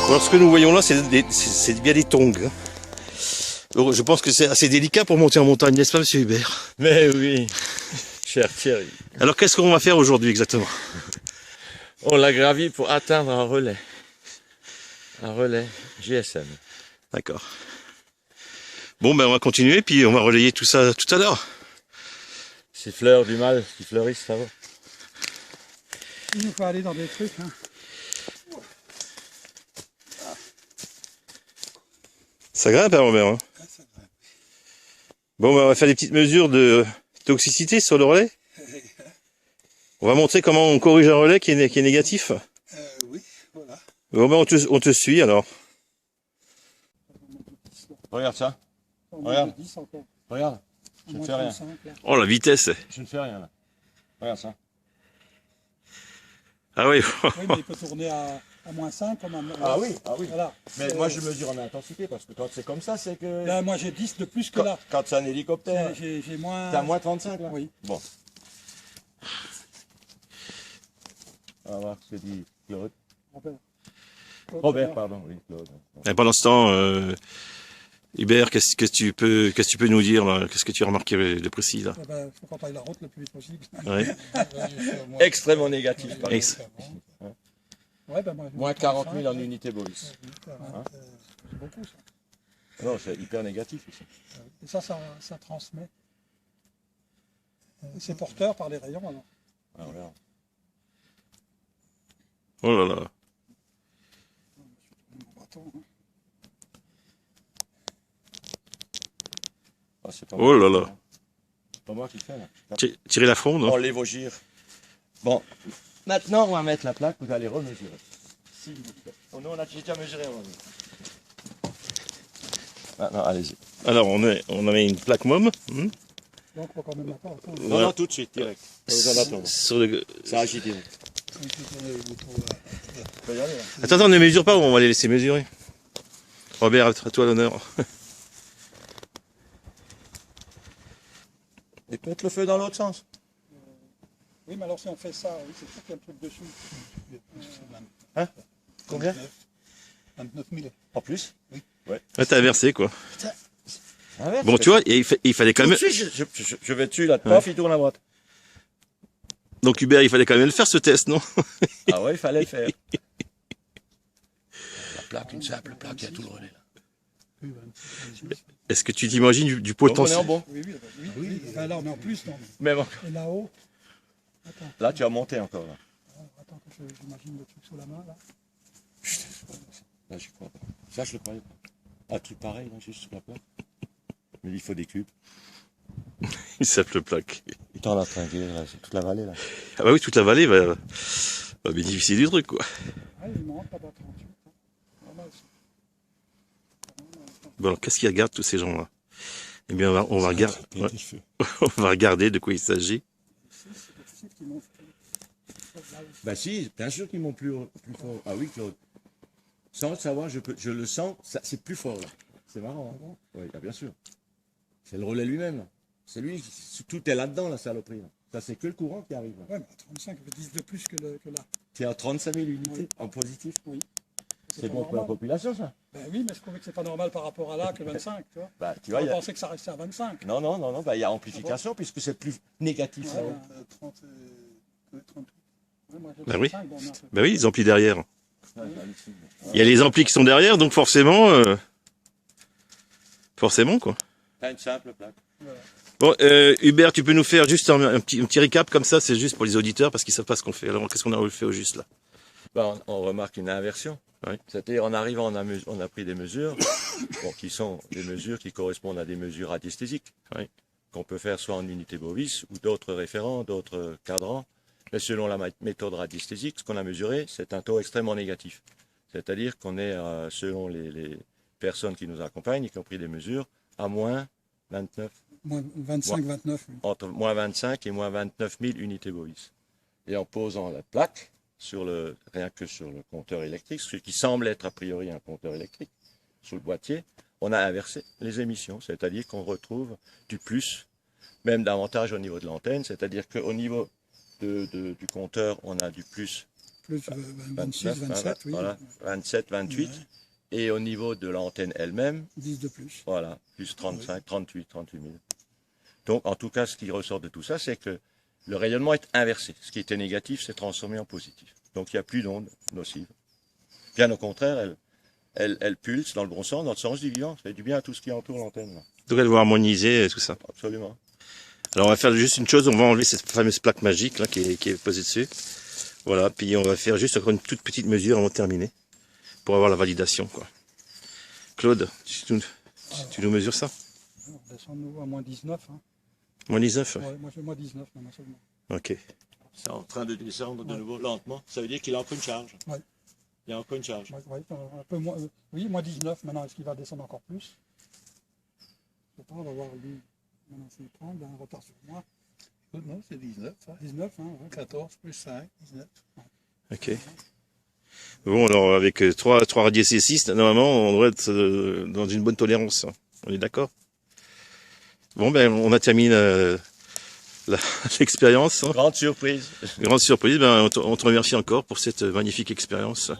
Alors ce que nous voyons là, c'est bien des tongs. Hein. Alors, je pense que c'est assez délicat pour monter en montagne, n'est-ce pas, monsieur Hubert? Mais oui, cher Thierry. Alors qu'est-ce qu'on va faire aujourd'hui exactement? On l'a gravi pour atteindre un relais. Un relais GSM. D'accord. Bon, ben on va continuer, puis on va relayer tout ça tout à l'heure. Ces fleurs du mal qui fleurissent, ça va. Il nous faut aller dans des trucs. Hein. Ça grimpe, hein, Robert, hein? Ah, ça grimpe. Bon, ben on va faire des petites mesures de toxicité sur le relais. On va montrer comment on corrige un relais qui est négatif. Oui, voilà. Bon, ben on te suit alors. Regarde ça. Regarde. Regarde. Je ne fais rien. Oh, la vitesse. Je ne fais rien là. Regarde ça. Ah oui. Oui, mais il peut tourner à moins 5 comme un... Ah oui, ah oui. Voilà. Mais moi je mesure en intensité parce que quand c'est comme ça, c'est que. Là, moi j'ai 10 de plus que là. Quand c'est un hélicoptère, J'ai moins... t'as moins 35 là. Oui. Bon. On va voir ce que dit Claude. Robert, pardon, oui, Claude. Et pendant ce temps, Hubert, qu'est-ce que tu peux nous dire là? Qu'est-ce que tu as remarqué de précis là? Eh ben, faut qu'on taille la route le plus vite possible. Ouais. Extrêmement négatif, par Ex- exemple. Ouais, ben, moi, Moins 40 000 en unité Bovis. C'est beaucoup ça. Non, c'est hyper négatif ici. Et ça transmet. C'est porteur par les rayons alors. Ah, regarde. Oh là là. Mon bâton, hein. Ah, c'est pas Oh moi là qui là. fais, hein. C'est pas moi qui le fais là. Tirer la fronde, Oh, non? l'évogire. Bon, maintenant on va mettre la plaque, vous allez remesurer. S'il vous plaît. Oh non, on a déjà mesuré aujourd'hui. Maintenant, allez-y. Alors on a mis une plaque môme. Donc on va quand même la part. Non, Voilà. non, tout de suite, direct. Pas besoin d'attendre. Sur le... Ça agit direct. Attends, on ne mesure pas, on va les laisser mesurer. Robert, à toi l'honneur. Et peut-être le feu dans l'autre sens. Oui, mais alors si on fait ça, oui, c'est sûr qu'il y a un truc dessus. Hein? Combien? 29 000. En plus? Ouais, t'as inversé quoi. Inverse, Bon, tu vois, il fallait quand tout même... de suite, je vais dessus, là, paf, il tourne à droite. Donc Hubert, il fallait quand même le faire ce test, non? Ah ouais, il fallait le faire. La plaque, une simple plaque, il y a tout le relais là. Est-ce que tu t'imagines du Donc on est potentiel? en bon. Oui, oui. Enfin, là, on est en plus. Non. Mais bon, Et là-haut, là tu as monté encore là. attends que j'imagine le truc sous la main, là. Là, je crois pas. Ça, je le croyais pas. Un truc pareil, là, juste sur la plaque. Mais il faut des cubes. Il s'appelle plaque. Il tend la tringuer, là, c'est toute la vallée, là. Ah bah oui, toute la vallée va bénéficier du truc, quoi. Ah, il manque là-bas 38. Hein. Normal, ça. Bon, alors, qu'est-ce qu'ils regardent, tous ces gens-là? Eh bien, on va regarder, ouais. On va regarder de quoi il s'agit. Bah si, bien sûr qu'ils montent plus fort. Ah oui, Claude. Sans le savoir, je le sens, c'est plus fort, là. C'est marrant, hein? Oui, bien sûr. C'est le relais lui-même, là. C'est lui, tout est là-dedans, la saloperie, là. Ça, c'est que le courant qui arrive, là. Ouais, mais à 35, ça fait 10 de plus que là. C'est à 35 000 unités, Oui. en positif. Oui. C'est pas bon pour la normal. population, ça. Ben oui, mais je trouvais que c'est pas normal par rapport à là que 25, tu vois. Bah, tu vois, On il y a... pensait que ça restait à 25. Non, bah, il y a amplification, puisque c'est plus négatif, Ouais, là-haut. 30, 38. Ouais, moi, j'ai Bah oui. 35, bon, on est un peu- Bah oui, les amplis derrière. Ouais, bah, ici. Il y a les amplis qui sont derrière, donc forcément, quoi. T'as une simple plaque. Bon, Hubert, tu peux nous faire juste un petit récap comme ça, c'est juste pour les auditeurs parce qu'ils savent pas ce qu'on fait. Alors, qu'est-ce qu'on a fait au juste là? Bah, on remarque une inversion. Oui. C'est-à-dire, en arrivant, on a pris des mesures, bon, qui sont des mesures qui correspondent à des mesures radiesthésiques, Oui. qu'on peut faire soit en unité bovis ou d'autres référents, d'autres cadrans. Mais selon la méthode radiesthésique, ce qu'on a mesuré, c'est un taux extrêmement négatif. C'est-à-dire qu'on est, selon les personnes qui nous accompagnent, qui ont pris des mesures, à moins 29, Moins 25, 29. Oui. entre moins 25 et moins 29 000 unités bovis. Et en posant la plaque, rien que sur le compteur électrique, ce qui semble être a priori un compteur électrique, sous le boîtier, on a inversé les émissions, c'est-à-dire qu'on retrouve du plus, même davantage au niveau de l'antenne, c'est-à-dire qu'au niveau du compteur, on a du plus plus 26, 27, oui. Voilà, 27, 28. Ouais. Et au niveau de l'antenne elle-même, 10 de plus. voilà, plus 35, 38 000. Donc, en tout cas, ce qui ressort de tout ça, c'est que le rayonnement est inversé. Ce qui était négatif s'est transformé en positif. Donc, il n'y a plus d'ondes nocives. Bien au contraire, elle pulse dans le bon sens, dans le sens du vivant. Ça fait du bien à tout ce qui entoure l'antenne. Donc elle va harmoniser tout ça. Absolument. Alors on va faire juste une chose, on va enlever cette fameuse plaque magique là qui est posée dessus. Voilà, puis on va faire juste encore une toute petite mesure avant de terminer. Pour avoir la validation, quoi. Claude, tu nous mesures ça? On descend nous à moins 19. Hein. Moins 19? Ouais, moi j'ai moins 19 maintenant seulement. Ok. C'est en train de descendre de Ouais. nouveau lentement. Ça veut dire qu'il a encore une charge. Ouais. Il y a encore une charge. Ouais, un peu moins, oui, moins 19 maintenant. Est-ce qu'il va descendre encore plus? Je sais pas, on va voir lui. Maintenant c'est 30, il a un retard sur moi. Non, c'est 19. Ça. 19, hein, ouais. 14 plus 5, 19. Ok. Bon, alors avec 3 radiés C6, normalement, on devrait être dans une bonne tolérance. On est d'accord? Bon, ben, on a terminé l'expérience. Hein. Grande surprise. Grande surprise, ben, on te remercie encore pour cette magnifique expérience.